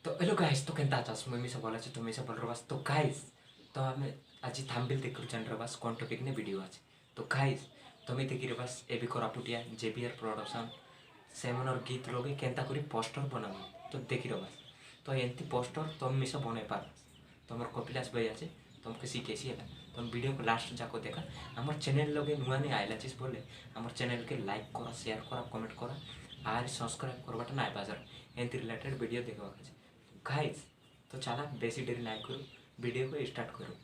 तो hello guys तो केनता चास मुई सब बोला तो सब बोल रबास तो गाइस तो हमें आज थंबनेल देख जान रबास कोन टॉपिक ने वीडियो आज तो गाइस तुम्हें देखि रबास एबी कोरापुटिया जेबीआर प्रोडक्शन सेमन और गीत लोगे केनता करी पोस्टर बनाबो तो देखि रबास तो एंती पोस्टर तुम मिसा बने पार तुम कपिलास भाई आज तुमके शिखेसी है तुम वीडियो को लास्ट जाको देखा हमार चैनल लोगे नुआ ने आइला चीज बोले हमार चैनल के लाइक करा शेयर करा कमेंट करा और सब्सक्राइब करवाटा ना बाजार एंती रिलेटेड वीडियो देखवा गाइस तो चला बेसी डेरी ना करूँ वीडियो को स्टार्ट करूँ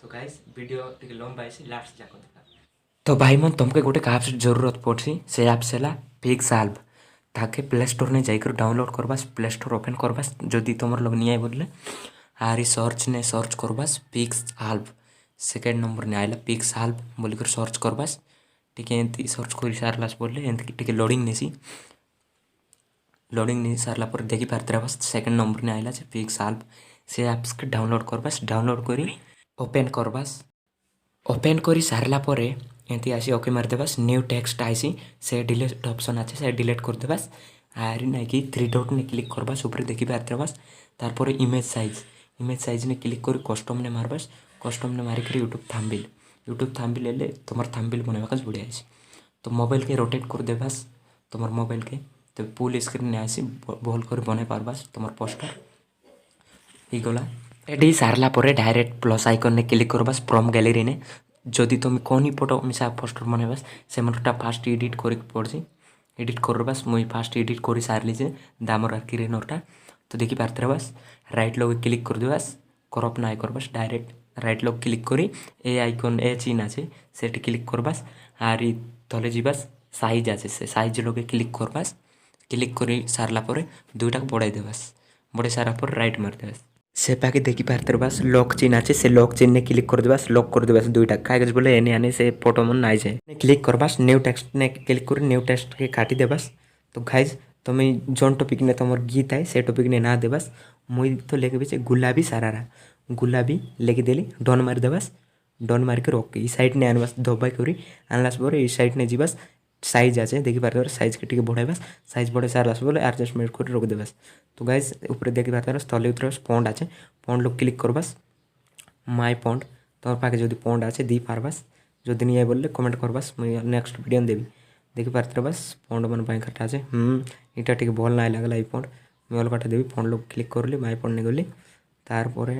तो गाइस वीडियो टिके लंबा है लास्ट जाको देखा तो भाई मन तुमके गोटे ऐप से जरूरत पड़ी से ऐप से पिक्साल्व ताके प्ले स्टोर ने जाकर डाउनलोड करबास प्ले स्टोर ओपन करबास जदि तुम लोग नहीं आए बोले आरी सर्च ने सर्च करबास पिक्साल्व सेकेंड नंबर ने आइला पिक्साल्व बोलिकर सर्च करबास टिके एंती सर्च कर सारलास बोले एंती टिके लोडिंग नेसी लोडिंग नहीं सारा पर देखी पार्थे बस सेकेंड नंबर ने आइला पिक्साल्व से ऐप्स के डाउनलोड करबास डाउनलोड करी ओपन करबास ओपन करी सारला पर एंती आसी ओके मार देबास न्यू टेक्स्ट आईसी से डिलीट ऑप्शन अच्छे से डिलीट कर देबास आरी ना कि थ्री डॉट ने क्लिक करबास ऊपर देखी पार्थे बस तारपर इमेज साइज ने क्लिक कर कस्टम ने मारबास कस्टम ने मारिक यूट्यूब थाम्बिल ले तुम थाम्बिल बनवाक बढ़िया है तो मोबाइल के रोटेट कर देबास तुम मोबाइल के तो फुल स्क्रीन आसी भल कर बन पारबास तुम पोस्टर गला रेडी सारला पर डायरेक्ट प्लस आइकन ने क्लिक करबास फ्रॉम गैलरी ने जदि तुम कौन फोटो मिसा पोस्टर बनवास से फास्ट एडिट कर पड़ी एडिट करबास मुई फास्ट एडिट कर सारे जे दामर आर किरेनरटा तो देखी पार्थे बस राइट लोग क्लिक कर देबास क्रप ना करबास डायरेक्ट राइट लोग क्लिक करी ए आइकन ए चिन्ह आछे सेठी क्लिक करबास आर तले जीबास साइज आछे से साइज लोगे क्लिक करबास क्लिक कर सारला पर दुईटा बढ़ाई देबास बढ़ाई सारा पर राइट मार देबास से पाके देखी पार्थे बस लॉक चिन्ह आछे से लॉक चिन्ह ने क्लिक कर देबास लॉक कर देबास दुईटा कागज बोले एने आने से फोटो मन नाइ जाए क्लिक करबास न्यू टेक्स्ट ने क्लिक कर न्यू टेक्स्ट के काटी देबास तो गाइज तुम जोन टॉपिक ने तुम गीत है से टॉपिक ने ना देबास मुई तो लेके बेचे गुलाबी सारारा गुलाबी लेके देली डन मार देबास डन मारिक ओके ई साइड ने आनबास दबाई करी आनलास पर ई साइड ने जीबास साइज आछे देखी पार्थे साइज के टिके बढ़ाइबास साइज बढ़ाई सारलास बोले एडजस्टमेंट कर रोक देबास तो गाइज ऊपर देखी पार्थे तले उतरे पॉन्ड आछे पॉन्ड लोग क्लिक करबास माय पॉन्ड तुम पाखे जदि पॉन्ड आछे दी पारबास जदि नहीं बोले कमेंट करबास मुई नेक्स्ट वीडियो देवी देखी पार्थे बस पॉन्ड मन भयंकर आछे इटा टिके भल ना लागला ई पॉन्ड मुई अलगाटा देवी पॉन्ड लोग क्लिक करली माय पॉन्ड ने गली तार पर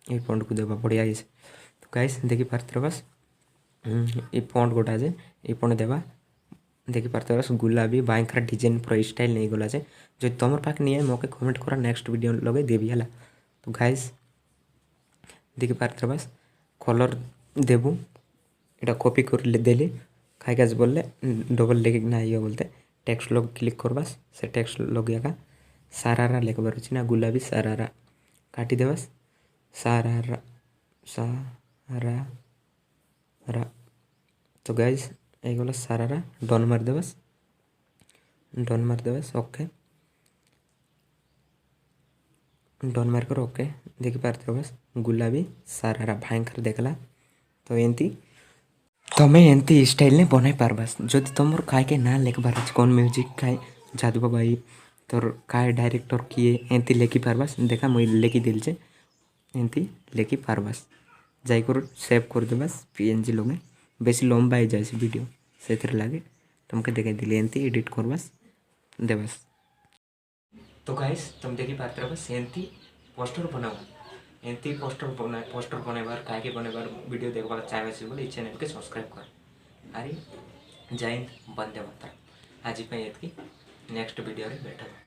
ई पॉन्ड को देवा बढ़िया है तो गाइज देखी पार्थे बस ई पॉन्ड गोटा जे ई पॉन्ड देवा देखी पार्थे बस गुलाबी भयंकर डिजाइन पूरा स्टाइल नहीं गला जे जो तुम पाक नहीं है मौके कमेंट करा नेक्स्ट वीडियो लगे देवी है तो गाइज देखी पार्थे बस कलर देबू इटा कॉपी कर देली खाई बोलले डबल लेके ना ये बोलते टेक्स्ट लोग क्लिक करबास से टेक्स्ट लोग का सारारा लेखबार अच्छी ना गुलाबी सारारा काटी देबास सारारा सारा तो गाइज एगोला सारारा डन मार देबास ओके डन मार कर ओके देखी पार्थे बस गुलाबी सारारा भयंकर देखला तो एंती तुम्हें एंती स्टाइल ने बनाई पारबास जदि तुम काय के ना लेखबार कौन म्यूजिक काय जादू बाबाई तोर काय डायरेक्टर किए एंती लेखी पारबास देखा मुई लेखी दिल से एंती लेखी पारबास जाकर सेव कर देबास पीएनजी लोगे बेसी लंबा हो जाए वीडियो से लगे तुमके देखा दिली एंती एडिट करबास देबास तो गाइस तुम देखी पार्थे बस एंती पोस्टर बनाओ एंती पोस्टर बनवार काय बनवार वीडियो देखबार चाहे बोले ई चैनल के सब्सक्राइब कर अरे जय हिंद वंदे मातरम आज एतकी नेक्स्ट वीडियो भेट।